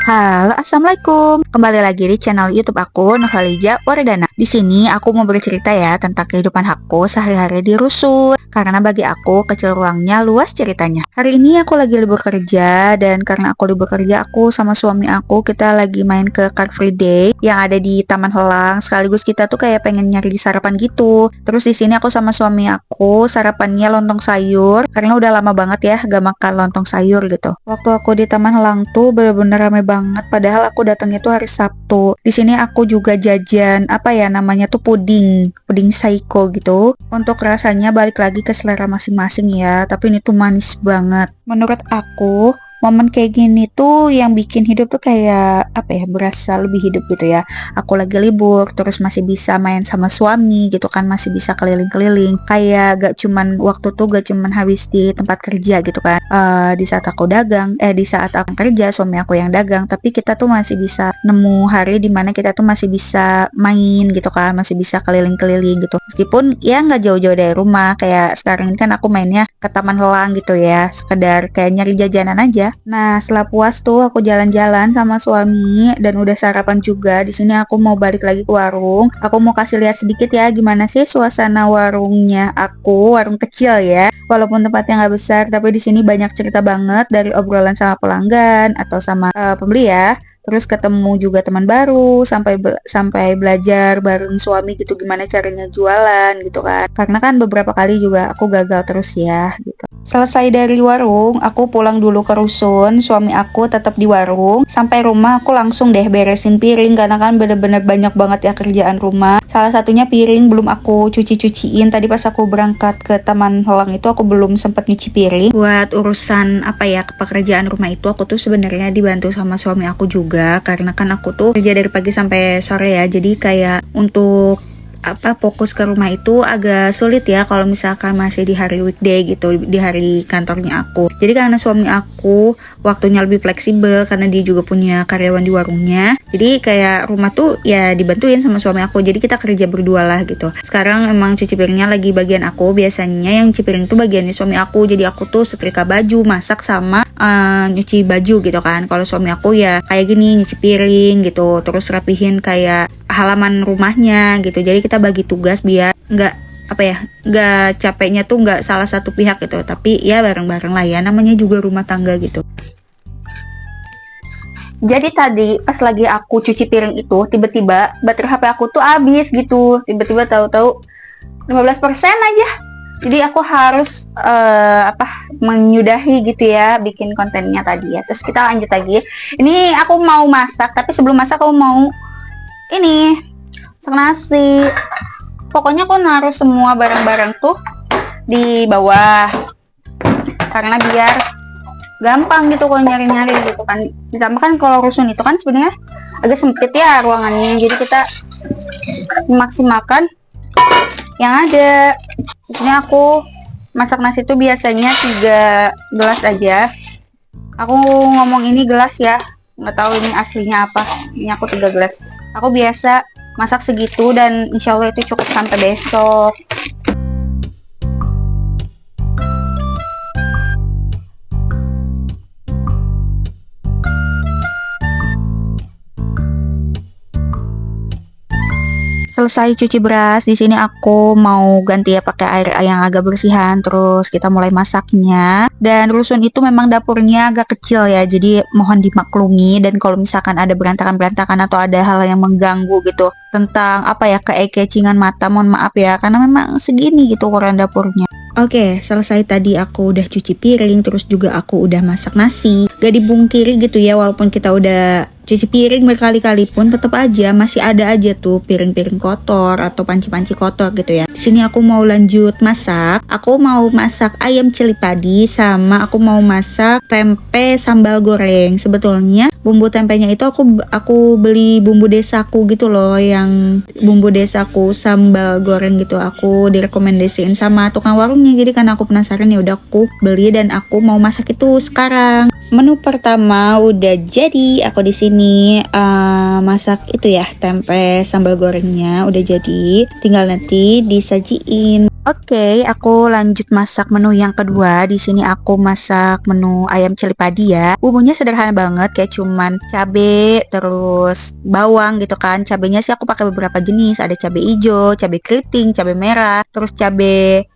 Halo, assalamualaikum. Kembali lagi di channel YouTube aku, Nurhaliza Wardana. Di sini aku mau bercerita ya tentang kehidupan aku sehari-hari di rusun. Karena bagi aku kecil ruangnya, luas ceritanya. Hari ini aku lagi libur kerja dan karena aku libur kerja, aku sama suami aku kita lagi main ke Car Free Day yang ada di Taman Helang. Sekaligus kita tuh kayak pengen nyari sarapan gitu. Terus di sini aku sama suami aku sarapannya lontong sayur karena udah lama banget ya gak makan lontong sayur gitu. Waktu aku di Taman Helang tuh bener-bener rame banget, padahal aku datang itu hari Sabtu. Di sini aku juga jajan apa ya namanya tuh puding saiko gitu. Untuk rasanya balik lagi ke selera masing-masing ya, tapi ini tuh manis banget. Menurut aku momen kayak gini tuh yang bikin hidup tuh kayak apa ya, berasa lebih hidup gitu ya. Aku lagi libur terus masih bisa main sama suami gitu kan, masih bisa keliling-keliling, kayak gak cuman waktu tuh gak cuman habis di tempat kerja gitu kan. Di saat aku dagang, di saat aku kerja suami aku yang dagang, tapi kita tuh masih bisa nemu hari dimana kita tuh masih bisa main gitu kan, masih bisa keliling-keliling gitu, meskipun ya nggak jauh-jauh dari rumah. Kayak sekarang ini kan aku mainnya ke Taman Helang gitu ya, sekedar kayak nyari jajanan aja. Nah, setelah puas tuh aku jalan-jalan sama suami dan udah sarapan juga. Di sini aku mau balik lagi ke warung. Aku mau kasih lihat sedikit ya gimana sih suasana warungnya aku, warung kecil ya. Walaupun tempatnya nggak besar, tapi di sini banyak cerita banget dari obrolan sama pelanggan atau sama pembeli ya. Terus ketemu juga teman baru, sampai belajar bareng suami gitu gimana caranya jualan gitu kan. Karena kan beberapa kali juga aku gagal terus ya gitu. Selesai dari warung, aku pulang dulu ke rusun, suami aku tetap di warung. Sampai rumah aku langsung deh beresin piring karena kan bener-bener banyak banget ya kerjaan rumah. Salah satunya piring belum aku cuci-cuciin. Tadi pas aku berangkat ke Taman Helang itu aku belum sempat nyuci piring. Buat urusan apa ya, pekerjaan rumah itu aku tuh sebenarnya dibantu sama suami aku juga, karena kan aku tuh kerja dari pagi sampai sore ya. Jadi kayak untuk fokus ke rumah itu agak sulit ya kalau misalkan masih di hari weekday gitu, di hari kantornya aku. Jadi karena suami aku waktunya lebih fleksibel karena dia juga punya karyawan di warungnya, jadi kayak rumah tuh ya dibantuin sama suami aku, jadi kita kerja berdua lah gitu. Sekarang emang cuci piringnya lagi bagian aku, biasanya yang cuci piring tuh bagiannya suami aku, jadi aku tuh setrika baju, masak sama nyuci baju gitu kan. Kalau suami aku ya kayak gini, nyuci piring gitu, terus rapihin kayak halaman rumahnya gitu. Jadi kita bagi tugas biar nggak capeknya tuh nggak salah satu pihak gitu, tapi ya bareng-bareng lah ya, namanya juga rumah tangga gitu. Jadi tadi pas lagi aku cuci piring itu tiba-tiba baterai HP aku tuh habis gitu, tiba-tiba tahu-tahu 15% aja. Jadi aku harus menyudahi gitu ya bikin kontennya tadi ya. Terus kita lanjut lagi. Ini aku mau masak, tapi sebelum masak aku mau ini masak nasi. Pokoknya aku naruh semua barang-barang tuh di bawah karena biar gampang gitu kalau nyari-nyari gitu kan. Ditambah kan kalau rusun itu kan sebenarnya agak sempit ya ruangannya, jadi kita memaksimalkan yang ada. Ini aku masak nasi itu biasanya 3 gelas aja. Aku ngomong ini gelas ya, nggak tahu ini aslinya apa. Ini aku 3 gelas. Aku biasa masak segitu dan insya Allah itu cukup sampai besok. Selesai cuci beras, di sini aku mau ganti ya pakai air yang agak bersihan. Terus kita mulai masaknya. Dan rusun itu memang dapurnya agak kecil ya, jadi mohon dimaklumi. Dan kalau misalkan ada berantakan-berantakan atau ada hal yang mengganggu gitu tentang keeye-kecingan mata, mohon maaf ya, karena memang segini gitu ukuran dapurnya. Oke, selesai tadi aku udah cuci piring, terus juga aku udah masak nasi. Gak dibungkiri gitu ya, walaupun kita udah cuci piring berkali-kali pun tetap aja masih ada aja tuh piring-piring kotor atau panci-panci kotor gitu ya. Di sini aku mau lanjut masak. Aku mau masak ayam cili padi sama aku mau masak tempe sambal goreng. Sebetulnya bumbu tempenya itu aku beli bumbu desaku gitu loh, yang bumbu desaku sambal goreng gitu. Aku direkomendasiin sama tukang warungnya. Jadi karena aku penasaran ya udah aku beli dan aku mau masak itu sekarang. Menu pertama udah jadi. Aku di sini masak itu ya, tempe sambal gorengnya udah jadi. Tinggal nanti disajiin. Oke, aku lanjut masak menu yang kedua. Di sini aku masak menu ayam cili padi ya. Bumbunya sederhana banget, kayak cuman cabe, terus bawang gitu kan. Cabenya sih aku pakai beberapa jenis. Ada cabe hijau, cabe keriting, cabe merah, terus cabe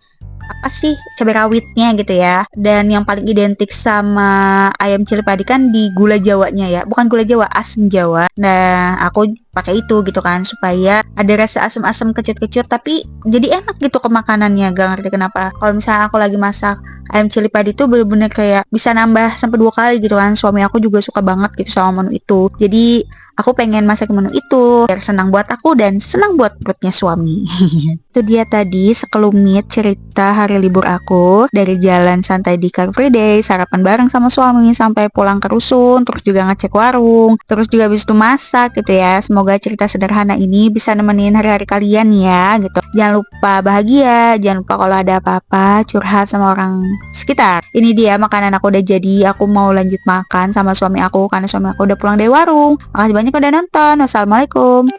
apa sih cabai rawitnya gitu ya. Dan yang paling identik sama ayam cili padi kan di gula Jawanya ya, bukan gula Jawa, asam Jawa. Nah aku pakai itu gitu kan supaya ada rasa asam-asam kecut-kecut tapi jadi enak gitu ke makanannya. Gak ngerti kenapa kalau misalnya aku lagi masak ayam cili padi itu bener-bener kayak bisa nambah sampai 2 kali gitu kan. Suami aku juga suka banget gitu sama menu itu, jadi aku pengen masak menu itu biar senang buat aku dan senang buat perutnya suami. Itu dia tadi sekelumit cerita hari libur aku. Dari jalan santai di Car Free Day, sarapan bareng sama suami, sampai pulang ke rusun, terus juga ngecek warung, terus juga habis itu masak gitu ya. Semoga cerita sederhana ini bisa nemenin hari-hari kalian ya gitu. Jangan lupa bahagia, jangan lupa kalau ada apa-apa curhat sama orang sekitar. Ini dia makanan aku udah jadi, aku mau lanjut makan sama suami aku karena suami aku udah pulang dari warung. Makasih banyak udah nonton. Wassalamualaikum.